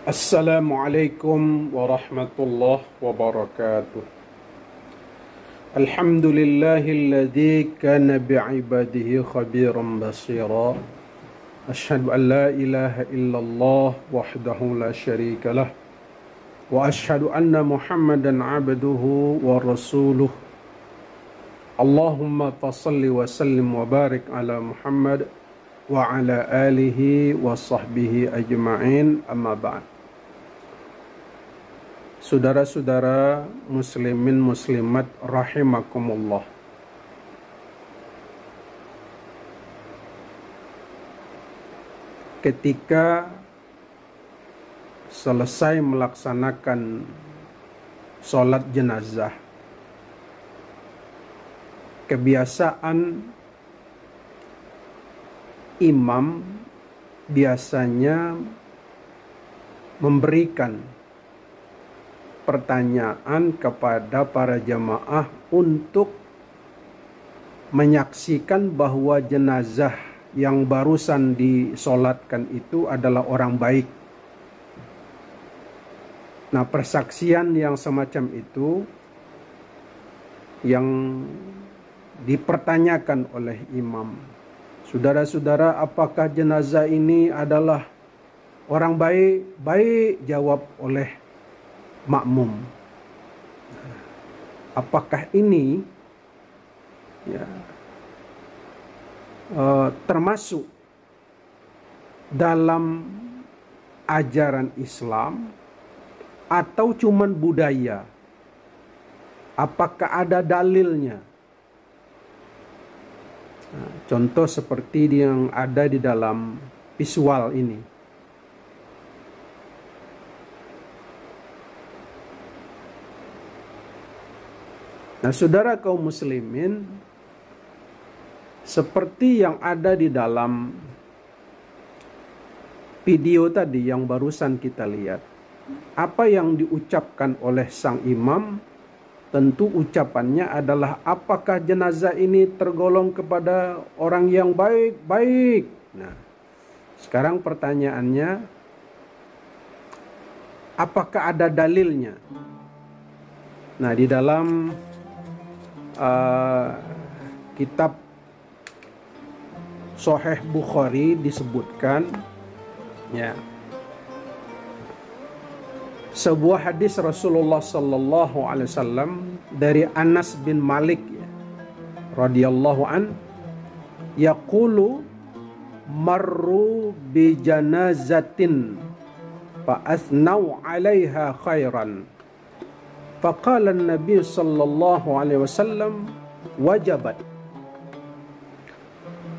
Assalamualaikum warahmatullahi wabarakatuh. Alhamdulillahilladzi kana bi'ibadihi khabiran basira. Asyhadu an la ilaha illallah wahdahu la syarika lah. Wa asyhadu anna Muhammadan abduhu wa rasuluh. Allahumma fassalli wa sallim wa barik ala Muhammad wa ala alihi wa sahbihi ajma'in, amma ba'd. Saudara-saudara muslimin muslimat rahimakumullah. Ketika selesai melaksanakan sholat jenazah, kebiasaan imam biasanya memberikan pertanyaan kepada para jamaah untuk menyaksikan bahwa jenazah yang barusan disolatkan itu adalah orang baik. Nah, persaksian yang semacam itu yang dipertanyakan oleh imam. Saudara-saudara, apakah jenazah ini adalah orang baik? Baik, jawab oleh makmum. Apakah ini termasuk dalam ajaran Islam atau cuman budaya? Apakah ada dalilnya? Nah, contoh seperti yang ada di dalam visual ini. Nah, saudara kaum muslimin, seperti yang ada di dalam video tadi yang barusan kita lihat, apa yang diucapkan oleh sang imam, tentu ucapannya adalah apakah jenazah ini tergolong kepada orang yang baik-baik. Nah, sekarang pertanyaannya, apakah ada dalilnya? Nah, di dalam kitab Sahih Bukhari disebutkan sebuah hadis Rasulullah sallallahu alaihi wasallam dari Anas bin Malik radhiyallahu an, yaqulu marru bi janazatin fa asnau 'alaiha khairan. Faqala an-nabiy sallallahu alaihi wasallam wajabat.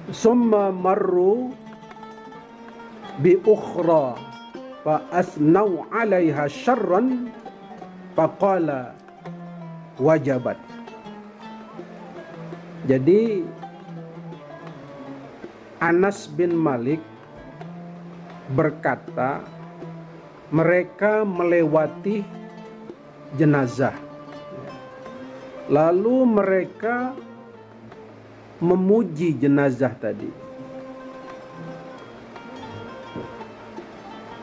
Summa marru bi ukhra fa asnau 'alaiha syarran faqala wajabat. Jadi Anas bin Malik berkata, mereka melewati jenazah, lalu mereka memuji jenazah tadi.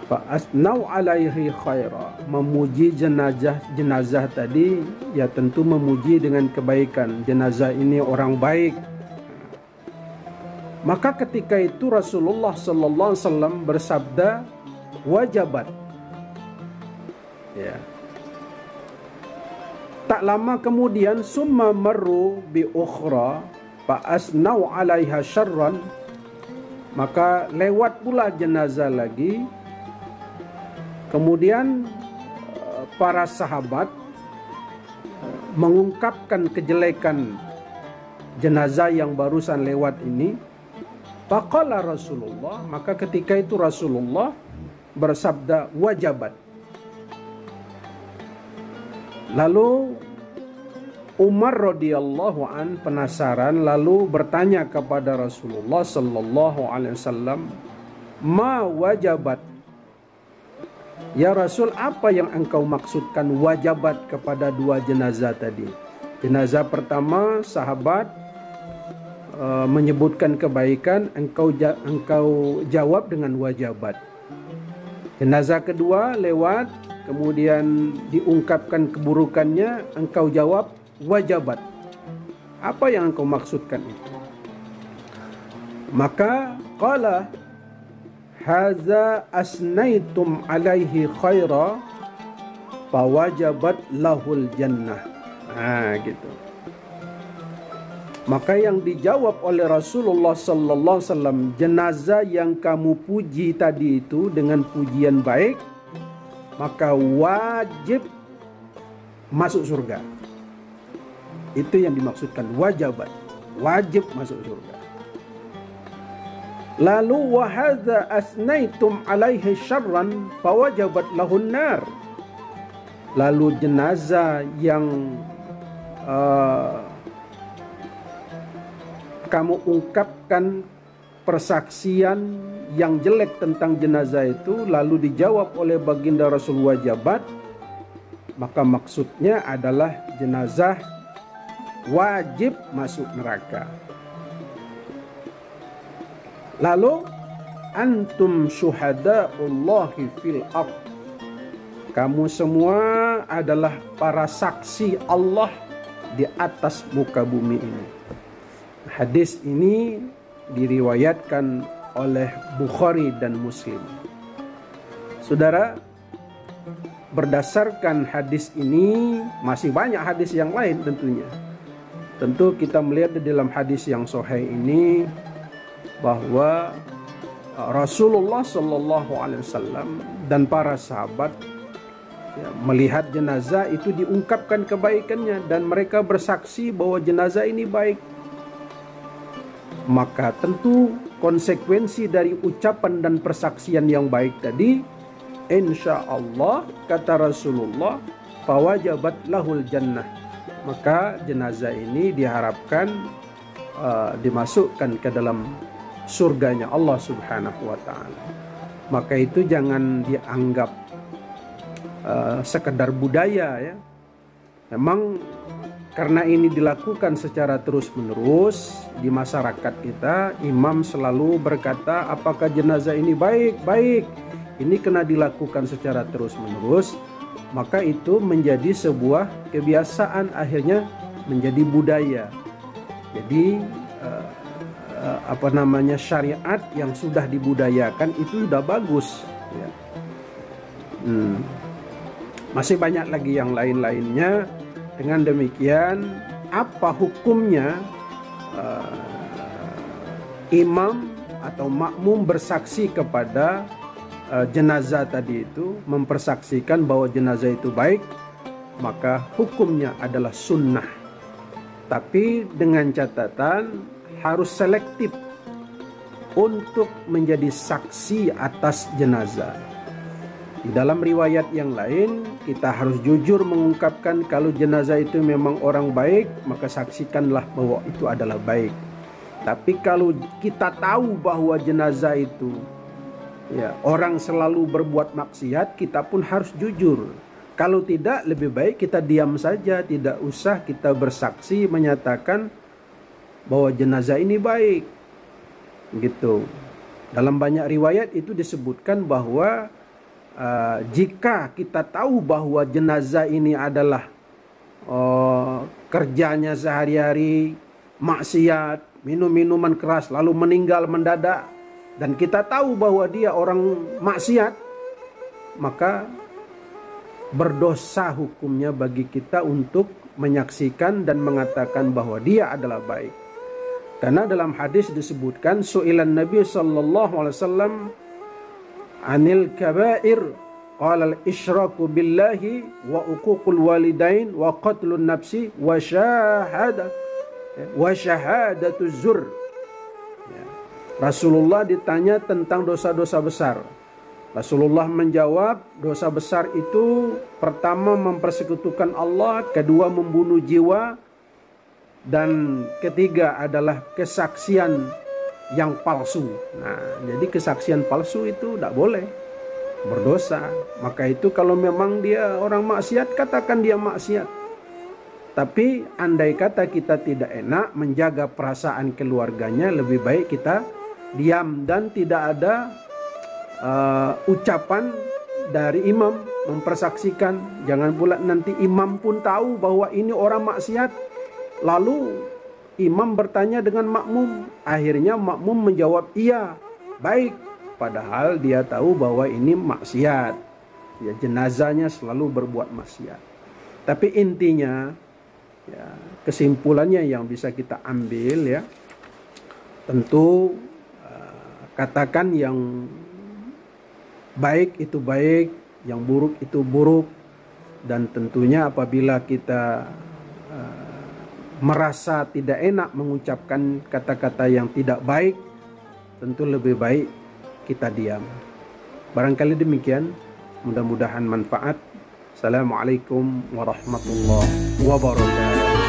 Fa asnau alaihi khaira, memuji jenazah tadi, ya tentu memuji dengan kebaikan. Jenazah ini orang baik. Maka ketika itu Rasulullah sallallahu alaihi wasallam bersabda wajabat. Ya. Tak lama kemudian summa marru bi ukhra fa asnau 'alaiha syarran, maka lewat pula jenazah lagi. Kemudian para sahabat mengungkapkan kejelekan jenazah yang barusan lewat ini. Faqala Rasulullah, maka ketika itu Rasulullah bersabda wajabat. Lalu Umar radhiyallahu an penasaran, lalu bertanya kepada Rasulullah sallallahu alaihi wasallam, "Ma wajabat?" Ya Rasul, apa yang engkau maksudkan wajabat kepada dua jenazah tadi? Jenazah pertama sahabat menyebutkan kebaikan, engkau jawab dengan wajabat. Jenazah kedua lewat, kemudian diungkapkan keburukannya, engkau jawab wajabat. Apa yang engkau maksudkan itu? Maka qala haza asnaitum alaihi khaira fawajabat lahul jannah. Gitu. Maka yang dijawab oleh Rasulullah sallallahu alaihi wasallam, jenazah yang kamu puji tadi itu dengan pujian baik, maka wajib masuk surga. Itu yang dimaksudkan wajabat, wajib masuk surga. Lalu wa hadza asnaitum alaihi syarran fawajabat lahun nar. Lalu jenazah yang kamu ungkapkan persaksian yang jelek tentang jenazah itu, lalu dijawab oleh baginda Rasul wajabat, maka maksudnya adalah jenazah wajib masuk neraka. Lalu antum syuhadaullahi fil ard, kamu semua adalah para saksi Allah di atas muka bumi ini. Hadis ini diriwayatkan oleh Bukhari dan Muslim. Saudara, berdasarkan hadis ini, masih banyak hadis yang lain tentunya. Tentu kita melihat di dalam hadis yang sahih ini bahwa Rasulullah Shallallahu Alaihi Wasallam dan para sahabat melihat jenazah itu diungkapkan kebaikannya dan mereka bersaksi bahwa jenazah ini baik. Maka tentu konsekuensi dari ucapan dan persaksian yang baik tadi, insya Allah kata Rasulullah, fawajabat lahul jannah, maka jenazah ini diharapkan dimasukkan ke dalam surganya Allah Subhanahu wa Ta'ala. Maka itu jangan dianggap sekedar budaya ya. Memang karena ini dilakukan secara terus-menerus di masyarakat kita, imam selalu berkata, apakah jenazah ini baik? Baik. Ini kena dilakukan secara terus-menerus, maka itu menjadi sebuah kebiasaan, akhirnya menjadi budaya. Jadi syariat yang sudah dibudayakan itu sudah bagus. Ya. Masih banyak lagi yang lain-lainnya. Dengan demikian, apa hukumnya imam atau makmum bersaksi kepada jenazah tadi itu, mempersaksikan bahwa jenazah itu baik, maka hukumnya adalah sunnah. Tapi dengan catatan harus selektif untuk menjadi saksi atas jenazah. Di dalam riwayat yang lain, kita harus jujur mengungkapkan kalau jenazah itu memang orang baik, maka saksikanlah bahwa itu adalah baik. Tapi kalau kita tahu bahwa jenazah itu orang selalu berbuat maksiat, kita pun harus jujur. Kalau tidak, lebih baik kita diam saja, tidak usah kita bersaksi menyatakan bahwa jenazah ini baik. Gitu. Dalam banyak riwayat itu disebutkan bahwa jika kita tahu bahwa jenazah ini adalah kerjanya sehari-hari maksiat, minum minuman keras, lalu meninggal mendadak, dan kita tahu bahwa dia orang maksiat, maka berdosa hukumnya bagi kita untuk menyaksikan dan mengatakan bahwa dia adalah baik. Karena dalam hadis disebutkan, su'ilan Nabi sallallahu alaihi wasallam anil kabair, qala al-isyraku billahi wa uququl walidain wa qatlun nafsi wa syahadatu zur. Rasulullah ditanya tentang dosa-dosa besar. Rasulullah menjawab, dosa besar itu pertama mempersekutukan Allah, kedua membunuh jiwa, dan ketiga adalah kesaksian yang palsu. Nah, jadi kesaksian palsu itu tidak boleh, berdosa. Maka itu kalau memang dia orang maksiat, katakan dia maksiat. Tapi andai kata kita tidak enak menjaga perasaan keluarganya, lebih baik kita diam dan tidak ada ucapan dari imam mempersaksikan. Jangan pula nanti imam pun tahu bahwa ini orang maksiat, lalu imam bertanya dengan makmum, akhirnya makmum menjawab iya, baik, padahal dia tahu bahwa ini maksiat. Ya, jenazahnya selalu berbuat maksiat. Tapi intinya, ya, kesimpulannya yang bisa kita ambil, ya, tentu katakan yang baik itu baik, yang buruk itu buruk, dan tentunya apabila kita merasa tidak enak mengucapkan kata-kata yang tidak baik, tentu lebih baik kita diam. Barangkali demikian, mudah-mudahan manfaat. Assalamualaikum warahmatullahi wabarakatuh.